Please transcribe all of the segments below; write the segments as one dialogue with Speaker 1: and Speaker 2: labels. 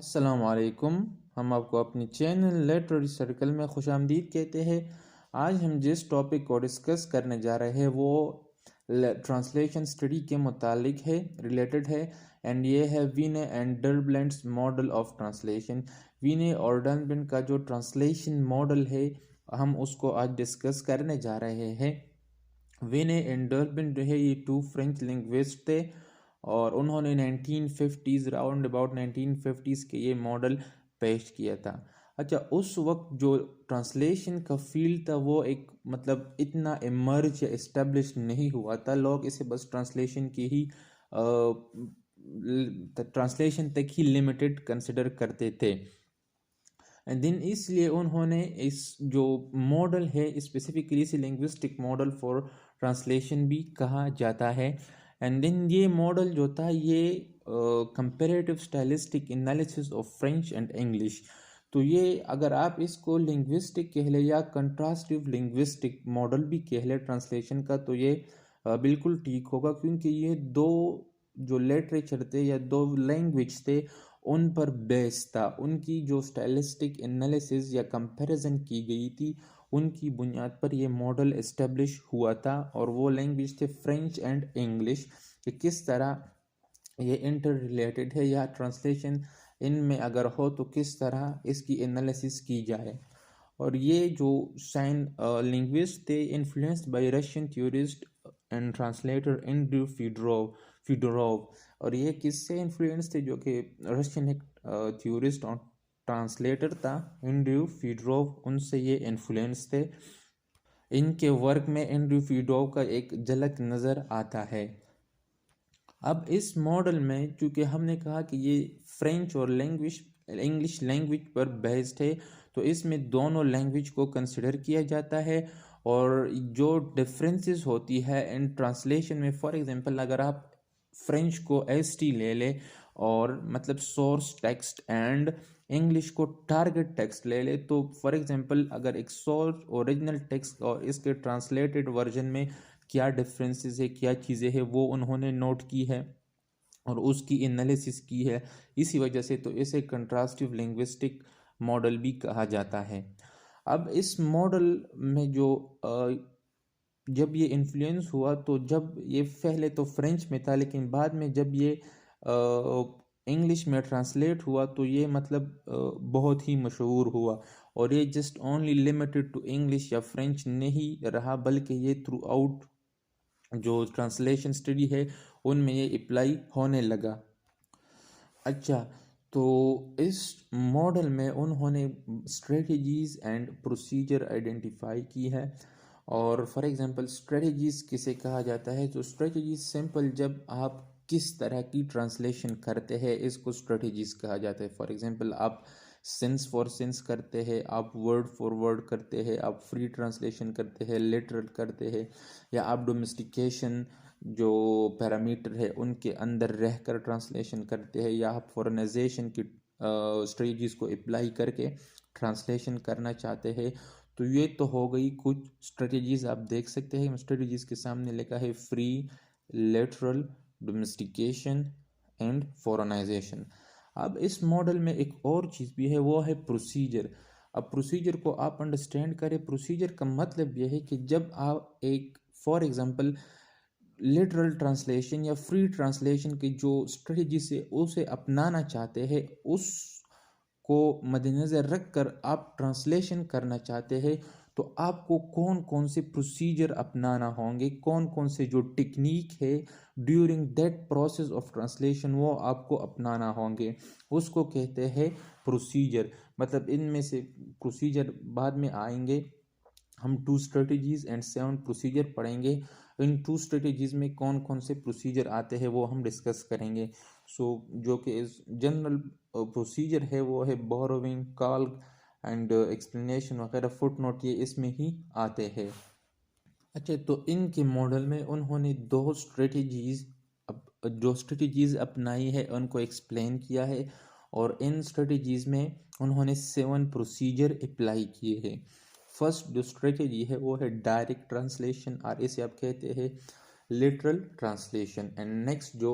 Speaker 1: अस्सलामुअलैकुम। हम आपको अपनी चैनल लिटरेरी सर्कल में खुशामदीद कहते हैं। आज हम जिस टॉपिक को डिस्कस करने जा रहे हैं वो ट्रांसलेशन स्टडी के मुतालिक है, रिलेटेड है। एंड ये है वीने एंड डर्बलेंट्स मॉडल ऑफ ट्रांसलेशन। वीने और डर्बलेंट का जो ट्रांसलेशन मॉडल है हम उसको आज डिस्कस करने जा रहे हैं। वीने एंड डर्बलेंट जो है ये टू फ्रेंच लिंग्विस्ट थे और उन्होंने 1950s राउंड अबाउट 1950s के ये मॉडल पेश किया था। अच्छा, उस वक्त जो ट्रांसलेशन का फील्ड था वो एक मतलब इतना इमर्ज या इस्टेब्लिश नहीं हुआ था। लोग इसे बस ट्रांसलेशन की ही ट्रांसलेशन तक ही लिमिटेड कंसिडर करते थे। एंड देन इसलिए उन्होंने इस जो मॉडल है स्पेसिफिकली इसे लिंग्विस्टिक मॉडल फॉर ट्रांसलेशन भी कहा जाता है। एंड देन ये मॉडल जो था ये comparative stylistic analysis of French and English, तो ये अगर आप इसको लिंग्विस्टिक कह ले या कंट्रास्टिव लिंग्विस्टिक मॉडल भी कह ले ट्रांसलेशन का, तो ये बिल्कुल ठीक होगा, क्योंकि ये दो जो लिटरेचर थे या दो लैंग्वेज थे उन पर बेस था। उनकी जो स्टाइलिस्टिक एनालिसिस या कंपैरिजन की गई थी उनकी बुनियाद पर यह मॉडल इस्टेब्लिश हुआ था। और वो लैंग्वेज थे फ्रेंच एंड इंग्लिश, कि किस तरह ये इंटर रिलेटेड है या ट्रांसलेशन इनमें अगर हो तो किस तरह इसकी एनालिसिस की जाए। और ये जो साइन लिंग्विस्ट थे influenced by Russian theorist and translator Andrew Fedorov. और ये किससे इन्फ्लुएंस थे? जो कि रशियन एक थ्योरिस्ट और ट्रांसलेटर था एंड्रयू फीडोरोव, उनसे ये इन्फ्लुएंस थे। इनके वर्क में एंड्रयू फीडोरोव का एक झलक नज़र आता है। अब इस मॉडल में चूँकि हमने कहा कि ये फ्रेंच और इंग्लिश लैंग्वेज पर बेस्ड है, तो इसमें दोनों लैंग्वेज को कंसिडर किया जाता है। और जो डिफरेंसेस होती है इन ट्रांसलेशन में, फॉर एग्जांपल अगर आप फ्रेंच को एसटी ले ले और मतलब सोर्स टेक्स्ट एंड इंग्लिश को टारगेट टेक्स्ट ले ले, तो फॉर एग्जांपल अगर एक सोर्स ओरिजिनल टेक्स्ट और इसके ट्रांसलेटेड वर्जन में क्या डिफरेंसेस है, क्या चीज़ें हैं, वो उन्होंने नोट की है और उसकी एनालिसिस की है। इसी वजह से तो इसे कंट्रास्टिव लिंग्विस्टिक मॉडल भी कहा जाता है। अब इस मॉडल में जो जब ये इन्फ्लुएंस हुआ, तो जब ये पहले तो फ्रेंच में था लेकिन बाद में जब ये इंग्लिश में ट्रांसलेट हुआ तो ये मतलब बहुत ही मशहूर हुआ। और ये just only limited to English या फ्रेंच नहीं रहा, बल्कि ये थ्रू आउट जो ट्रांसलेशन स्टडी है उनमें ये अप्लाई होने लगा। अच्छा, तो इस मॉडल में उन्होंने स्ट्रेटजीज एंड प्रोसीजर आइडेंटिफाई की है। और फॉर एग्जांपल स्ट्रेटजीज किसे कहा जाता है? तो स्ट्रेटजीज सिंपल, जब आप किस तरह की ट्रांसलेशन करते हैं इसको स्ट्रेटजीज कहा जाता है। फॉर एग्जांपल आप सेंस फॉर सेंस करते हैं, आप वर्ड फॉर वर्ड करते हैं, आप फ्री ट्रांसलेशन करते हैं, लिटरल करते हैं, या आप डोमेस्टिकेशन जो पैरामीटर है उनके अंदर रहकर ट्रांसलेशन करते हैं, या आप फॉरेनाइजेशन की स्ट्रेटजीज को अप्लाई करके ट्रांसलेशन करना चाहते हैं। तो ये तो हो गई कुछ स्ट्रेटजीज। आप देख सकते हैं स्ट्रेटजीज के सामने लिखा है फ्री, लिटरल, डोमेस्टिकेशन एंड फॉरेनाइजेशन। अब इस मॉडल में एक और चीज़ भी है, वो है प्रोसीजर। अब प्रोसीजर को आप अंडरस्टैंड करें। प्रोसीजर का मतलब यह है कि जब आप एक फॉर एग्जांपल लिटरल ट्रांसलेशन या फ्री ट्रांसलेशन की जो स्ट्रेटजी से उसे अपनाना चाहते हैं, उसको मद्देनज़र रख कर आप ट्रांसलेशन करना चाहते हैं, तो आपको कौन कौन से प्रोसीजर अपनाना होंगे, कौन कौन से जो टेक्निक है during that process of translation वो आपको अपनाना होंगे, उसको कहते हैं प्रोसीजर। मतलब इनमें से प्रोसीजर बाद में आएंगे, हम 2 स्ट्रेटजीज एंड 7 प्रोसीजर पढ़ेंगे। इन 2 स्ट्रेटजीज में कौन कौन से प्रोसीजर आते हैं वो हम डिस्कस करेंगे। जो कि जनरल प्रोसीजर है वो है बोरोविंग, कॉल एंड एक्सप्लेनेशन वगैरह, फुट नोट, ये इसमें ही आते हैं। अच्छा, तो इनके मॉडल में उन्होंने जो स्ट्रेटजीज अपनाई है उनको एक्सप्लेन किया है। और इन स्ट्रेटजीज में उन्होंने 7 प्रोसीजर अप्लाई किए हैं। फर्स्ट जो स्ट्रेटजी है वो है डायरेक्ट ट्रांसलेशन, और इसे आप कहते हैं लिटरल ट्रांसलेशन। एंड नेक्स्ट जो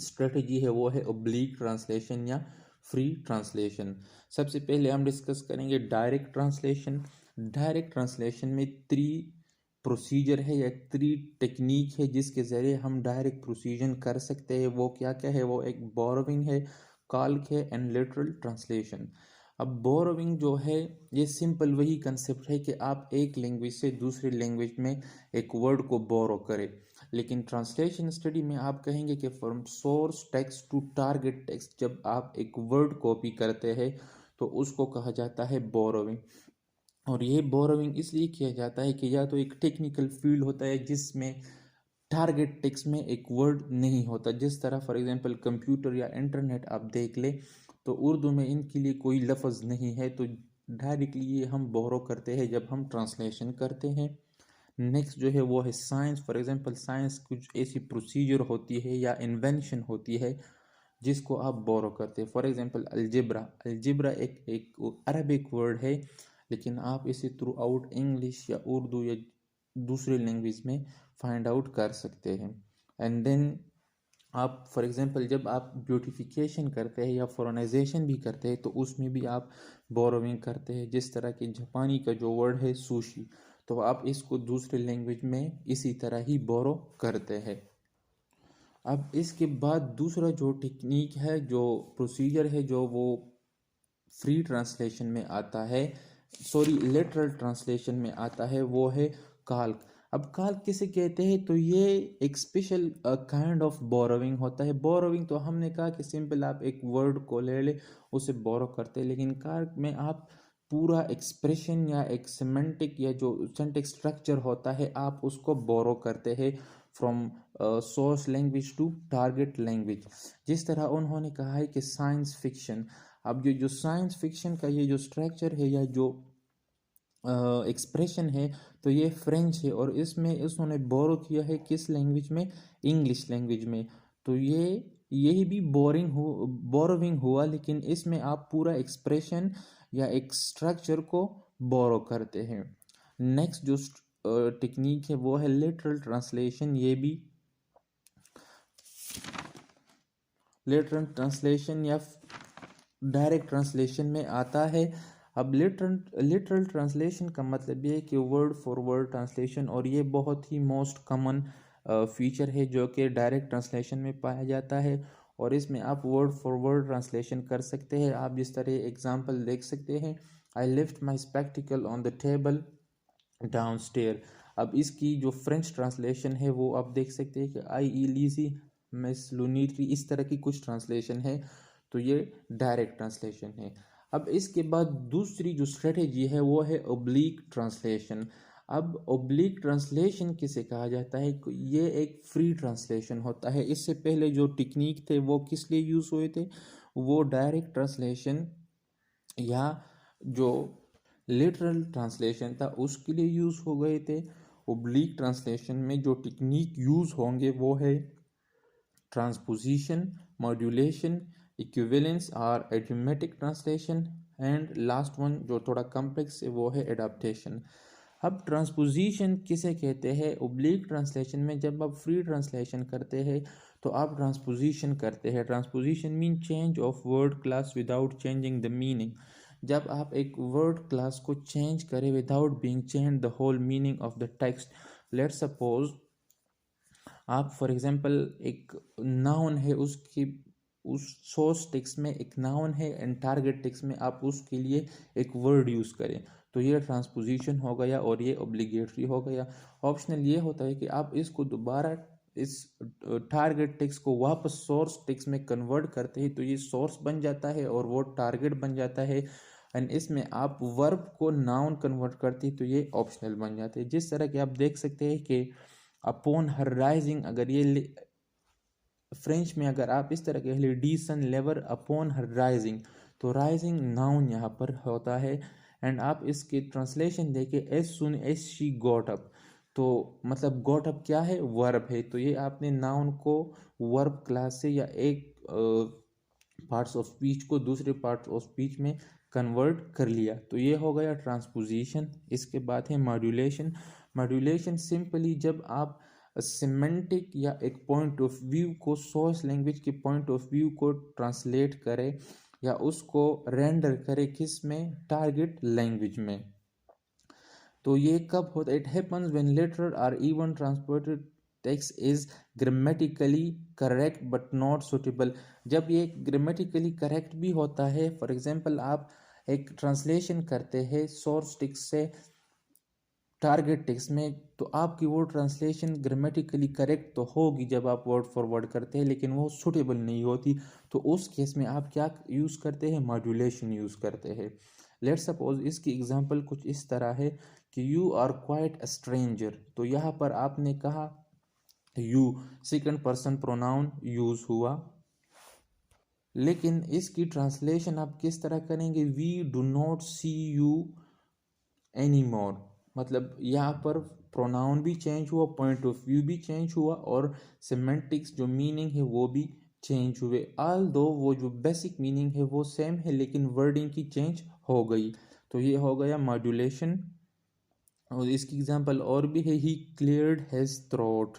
Speaker 1: स्ट्रेटजी है वो है ओब्लीक ट्रांसलेशन या फ्री ट्रांसलेशन। सबसे पहले हम डिस्कस करेंगे डायरेक्ट ट्रांसलेशन। डायरेक्ट ट्रांसलेशन में 3 प्रोसीजर है या 3 टेक्निक है जिसके ज़रिए हम डायरेक्ट प्रोसीजन कर सकते हैं। वो क्या क्या है? वो एक बोरोविंग है, काल्क है एंड लिटरल ट्रांसलेशन। अब बोरोविंग जो है ये सिंपल वही कंसेप्ट है कि आप एक लैंग्वेज से दूसरी लैंग्वेज में एक वर्ड को बोरो करें। लेकिन ट्रांसलेशन स्टडी में आप कहेंगे कि from source text to target text, जब आप एक वर्ड कॉपी करते हैं तो उसको कहा जाता है बोरोविंग। और ये बोरोविंग इसलिए किया जाता है कि या तो एक टेक्निकल फील्ड होता है जिसमें टारगेट टेक्स्ट में एक वर्ड नहीं होता, जिस तरह फॉर एग्जांपल कंप्यूटर या इंटरनेट आप देख ले तो उर्दू में इनके लिए कोई लफ्ज़ नहीं है, तो डायरेक्टली ये हम बोरो करते हैं जब हम ट्रांसलेशन करते हैं। नेक्स्ट जो है वो है साइंस। फॉर एग्जांपल साइंस कुछ ऐसी प्रोसीजर होती है या इन्वेंशन होती है जिसको आप बोरो करते हैं। For example algebra. अलजेब्रा एक एक अरबिक वर्ड है, लेकिन आप इसे थ्रू आउट इंग्लिश या उर्दू या दूसरी लैंग्वेज में फाइंड आउट कर सकते हैं। एंड देन आप फॉर एग्जांपल जब आप ब्यूटिफिकेशन करते हैं या फॉरेनाइजेशन भी करते हैं तो उसमें भी आप बोरोविंग करते हैं। जिस तरह कि जापानी का जो वर्ड है सुशी, तो आप इसको दूसरे लैंग्वेज में इसी तरह ही बोरो करते हैं। अब इसके बाद दूसरा जो टेक्निक है, जो प्रोसीजर है, जो वो फ्री ट्रांसलेशन में आता है, सॉरी लिटरल ट्रांसलेशन में आता है, वो है काल्क। अब काल्क किसे कहते हैं? तो ये एक स्पेशल काइंड ऑफ बोरोविंग होता है। बोरोविंग तो हमने कहा कि सिंपल आप एक वर्ड को ले ले उसे बोरो करते हैं, लेकिन काल्क में आप पूरा एक्सप्रेशन या एक सिमेंटिक या जो सिंटैक्स स्ट्रक्चर होता है आप उसको बोरो करते हैं from source language to target language. जिस तरह उन्होंने कहा है कि साइंस फिक्शन, अब ये जो साइंस फिक्शन का ये जो स्ट्रक्चर है या जो एक्सप्रेशन है, तो ये फ्रेंच है और इसमें उन्होंने बोरो किया है किस लैंग्वेज में? इंग्लिश लैंग्वेज में। तो यही भी बोरोविंग हुआ, लेकिन इसमें आप पूरा एक्सप्रेशन या एक स्ट्रक्चर को बोरो करते हैं। नेक्स्ट जो टेक्निक है वो है लिटरल ट्रांसलेशन। ये भी लिटरल ट्रांसलेशन या डायरेक्ट ट्रांसलेशन में आता है। अब लिटरल ट्रांसलेशन का मतलब ये है कि वर्ड फॉर वर्ड ट्रांसलेशन, और ये बहुत ही मोस्ट कॉमन फीचर है जो कि डायरेक्ट ट्रांसलेशन में पाया जाता है। और इसमें आप वर्ड फॉर वर्ड ट्रांसलेशन कर सकते हैं। आप जिस तरह एग्जांपल देख सकते हैं, I lift my spectacle on the table down stair. अब इसकी जो फ्रेंच ट्रांसलेशन है वो आप देख सकते हैं कि आई इलीजी मिस लूनीट्री, इस तरह की कुछ ट्रांसलेशन है। तो ये डायरेक्ट ट्रांसलेशन है। अब इसके बाद दूसरी जो स्ट्रेटेजी है वो है ओब्लीक ट्रांसलेशन। अब ओब्लीक ट्रांसलेशन किसे कहा जाता है? ये एक फ्री ट्रांसलेशन होता है। इससे पहले जो टेक्निक थे वो किस लिए यूज़ हुए थे? वो डायरेक्ट ट्रांसलेशन या जो लिटरल ट्रांसलेशन था उसके लिए यूज़ हो गए थे। ओब्लीक ट्रांसलेशन में जो टेक्निक यूज़ होंगे वो है ट्रांसपोजिशन, मॉड्यूलेशन, इक्विवेलेंस और एडियोमेटिक ट्रांसलेशन, एंड लास्ट वन जो थोड़ा कॉम्प्लेक्स है वो है एडाप्टेशन। अब ट्रांसपोजिशन किसे कहते हैं? ओब्लीक ट्रांसलेशन में जब आप फ्री ट्रांसलेशन करते हैं तो आप ट्रांसपोजिशन करते हैं। Transposition mean change of word class without changing the meaning. जब आप एक वर्ड क्लास को चेंज करें without being change the whole meaning of the text. Let's suppose आप फॉर एग्जांपल एक नाउन है, उसकी उस सोर्स टेक्स्ट में एक नाउन है एंड टारगेट टेक्स्ट में आप उसके लिए एक वर्ड यूज़ करें, तो ये ट्रांसपोजिशन हो गया और ये ऑब्लिगेटरी हो गया। ऑप्शनल ये होता है कि आप इसको दोबारा इस टारगेट टेक्स्ट को वापस सोर्स टेक्स्ट में कन्वर्ट करते हैं, तो ये सोर्स बन जाता है और वो टारगेट बन जाता है। एंड इसमें आप वर्ब को नाउन कन्वर्ट करते हैं तो ये ऑप्शनल बन जाते हैं। जिस तरह के आप देख सकते हैं कि अपॉन हर राइजिंग, अगर ये फ्रेंच में अगर आप इस तरह कह ले डीसन लेवर अपॉन हर राइजिंग, तो राइजिंग नाउन यहाँ पर होता है। एंड आप इसके ट्रांसलेशन देखे as soon as she got up, तो मतलब गॉट अप क्या है? वर्ब है। तो ये आपने नाउन को वर्ब क्लास से या एक पार्ट्स ऑफ स्पीच को दूसरे पार्ट्स ऑफ स्पीच में कन्वर्ट कर लिया, तो ये हो गया ट्रांसपोजिशन। इसके बाद है मॉड्यूलेशन। मॉड्यूलेशन सिंपली जब आप सिमेंटिक या एक पॉइंट ऑफ व्यू को सोर्स लैंग्वेज के पॉइंट ऑफ व्यू को ट्रांसलेट करें या उसको रेंडर करे किस में, टारगेट लैंग्वेज में। तो ये कब होता है? It happens when letter are even transported text is grammatically correct but not suitable. जब ये ग्रामेटिकली करेक्ट भी होता है, फॉर एग्जांपल आप एक ट्रांसलेशन करते हैं सोर्स टेक्स्ट से टारगेट टेक्स्ट में, तो आपकी वो ट्रांसलेशन ग्रामेटिकली करेक्ट तो होगी जब आप वर्ड फॉर वर्ड करते हैं, लेकिन वो सुटेबल नहीं होती। तो उस केस में आप क्या यूज़ करते हैं? मॉड्यूलेशन यूज़ करते हैं। लेट सपोज इसकी एग्जांपल कुछ इस तरह है कि you are quite a stranger. तो यहाँ पर आपने कहा you, second person pronoun use हुआ, लेकिन इसकी ट्रांसलेशन आप किस तरह करेंगे? We do not see you any more. मतलब यहाँ पर प्रोनाउन भी चेंज हुआ, पॉइंट ऑफ व्यू भी चेंज हुआ, और सिमेंटिक्स जो मीनिंग है वो भी चेंज हुए। ऑल दो वो जो बेसिक मीनिंग है वो सेम है, लेकिन वर्डिंग की चेंज हो गई। तो ये हो गया मॉड्यूलेशन। और इसकी एग्जांपल और भी है, ही क्लियर्ड हैज थ्रोट।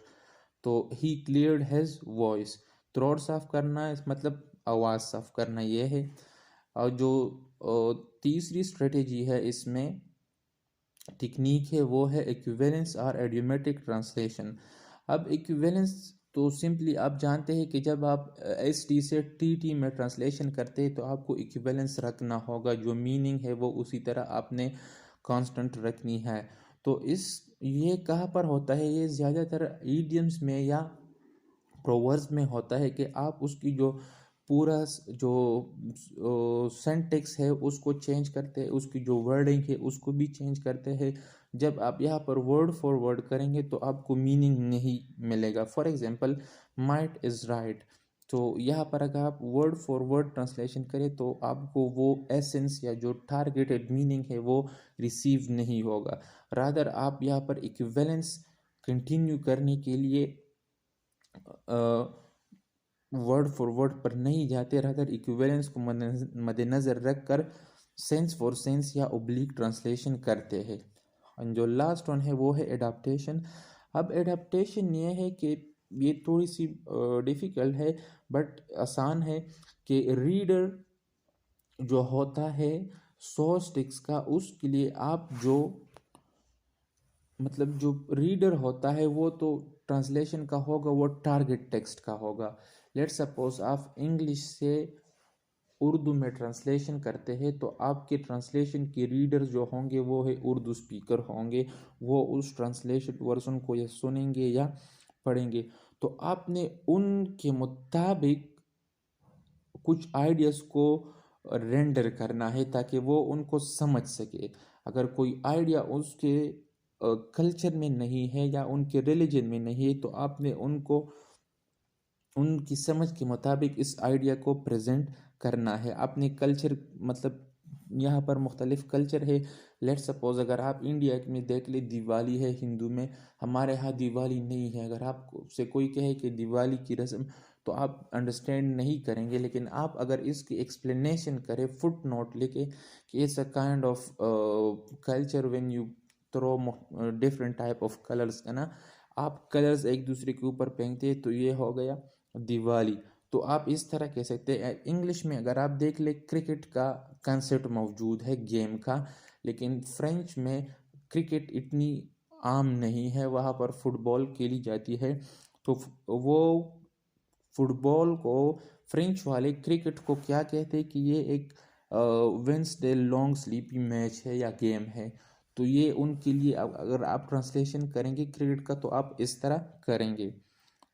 Speaker 1: तो he cleared has voice, throat साफ करना है मतलब आवाज़ साफ करना ये है। और जो तीसरी स्ट्रेटेजी है इसमें, टेक्निक है, वो है इक्विवेलेंस और इडियोमेटिक ट्रांसलेशन। अब इक्विवेलेंस तो सिंपली आप जानते हैं कि जब आप एस टी से टी में ट्रांसलेशन करते हैं तो आपको इक्विवेलेंस रखना होगा, जो मीनिंग है वो उसी तरह आपने कांस्टेंट रखनी है। तो ये कहाँ पर होता है? ये ज़्यादातर ईडियम्स में या प्रोवर्ब्स में होता है कि आप उसकी जो पूरा जो सेंटेक्स है उसको चेंज करते हैं, उसकी जो वर्डिंग है उसको भी चेंज करते हैं। जब आप यहाँ पर वर्ड फॉर वर्ड करेंगे तो आपको मीनिंग नहीं मिलेगा। For example might is right, तो यहाँ पर अगर आप वर्ड फॉर वर्ड ट्रांसलेशन करें तो आपको वो एसेंस या जो टारगेटेड मीनिंग है वो रिसीव नहीं होगा। रादर आप यहाँ पर इक्विवेलेंस कंटिन्यू करने के लिए वर्ड फॉर वर्ड पर नहीं जाते, रादर इक्विवेलेंस को मद्देनज़र रख कर सेंस फॉर सेंस या ओब्लिक ट्रांसलेशन करते हैं। और जो लास्ट वन है वो है एडाप्टेशन। अब एडाप्टेशन ये है कि ये थोड़ी सी डिफ़िकल्ट है बट आसान है, कि रीडर जो होता है सोर्स टेक्स्ट का, उसके लिए आप जो मतलब जो रीडर होता है वो तो ट्रांसलेशन का होगा, वो टारगेट टेक्स्ट का होगा। लेट सपोज आप इंग्लिश से उर्दू में ट्रांसलेशन करते हैं, तो आपके ट्रांसलेशन के रीडर जो होंगे वो है उर्दू स्पीकर होंगे। वो उस ट्रांसलेशन वर्जन को या सुनेंगे या पढ़ेंगे। तो आपने उनके मुताबिक कुछ आइडियाज़ को रेंडर करना है ताकि वो उनको समझ सके। अगर कोई आइडिया उसके कल्चर में नहीं है या उनके रिलीजन में नहीं है, तो आपने उनको उनकी समझ के मुताबिक इस आइडिया को प्रेजेंट करना है। अपने कल्चर मतलब यहाँ पर मुख्तलिफ कल्चर है। लेट सपोज अगर आप इंडिया में देख ले, दिवाली है हिंदू में, हमारे यहाँ दिवाली नहीं है। अगर आप से कोई कहे कि दिवाली की रस्म, तो आप अंडरस्टैंड नहीं करेंगे। लेकिन आप अगर इसकी एक्सप्लेनेशन करें फुट नोट लेके कि it's a kind of culture when you throw different type of colours, है ना, आप कलर्स एक दूसरे के ऊपर फेंकते हैं, तो ये हो गया दिवाली। तो आप इस तरह कह सकते हैं। इंग्लिश में अगर आप देख ले, क्रिकेट का कंसेप्ट मौजूद है गेम का, लेकिन फ्रेंच में क्रिकेट इतनी आम नहीं है, वहाँ पर फुटबॉल खेली जाती है। तो वो फुटबॉल को फ्रेंच वाले क्रिकेट को क्या कहते हैं कि ये एक वेंसडे लॉन्ग स्लीपी मैच है या गेम है। तो ये उनके लिए अगर आप ट्रांसलेशन करेंगे क्रिकेट का तो आप इस तरह करेंगे।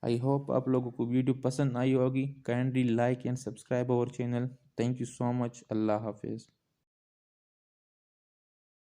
Speaker 1: आई होप आप लोगों को वीडियो पसंद आई होगी। Kindly like and subscribe our channel. Thank you so much. अल्लाह हाफिज़।